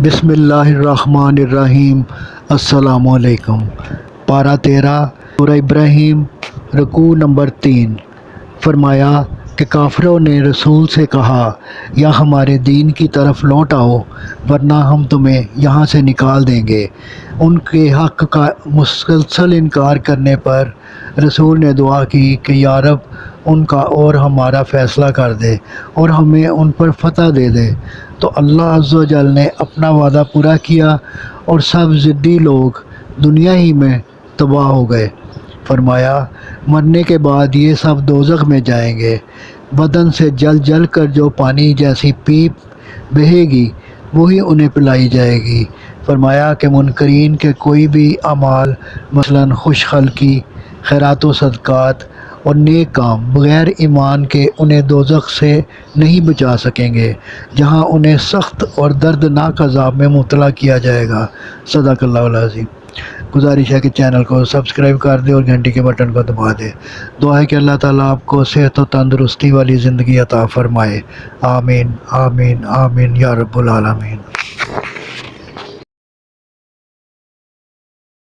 بسم اللہ الرحمن الرحیم۔ السلام علیکم۔ پارہ 13 سورہ ابراہیم، رکوع نمبر 3۔ فرمایا کہ کافروں نے رسول سے کہا، یا ہمارے دین کی طرف لوٹ آؤ ورنہ ہم تمہیں یہاں سے نکال دیں گے۔ ان کے حق کا مسلسل انکار کرنے پر رسول نے دعا کی کہ یا رب ان کا اور ہمارا فیصلہ کر دے اور ہمیں ان پر فتح دے دے۔ تو اللہ عز و جل نے اپنا وعدہ پورا کیا اور سب ضدی لوگ دنیا ہی میں تباہ ہو گئے۔ فرمایا مرنے کے بعد یہ سب دوزخ میں جائیں گے، بدن سے جل جل کر جو پانی جیسی پیپ بہے گی وہی انہیں پلائی جائے گی۔ فرمایا کہ منکرین کے کوئی بھی اعمال مثلاً خوش خلقی، خیرات و صدقات اور نیک کام بغیر ایمان کے انہیں دوزخ سے نہیں بچا سکیں گے، جہاں انہیں سخت اور دردناک عذاب میں مبتلا کیا جائے گا۔ صدق اللہ العظیم۔ گزارش ہے کہ چینل کو سبسکرائب کر دے اور گھنٹی کے بٹن کو دبا دے۔ دعا ہے کہ اللہ تعالیٰ آپ کو صحت و تندرستی والی زندگی عطا فرمائے۔ آمین آمین آمین یا رب العالمین۔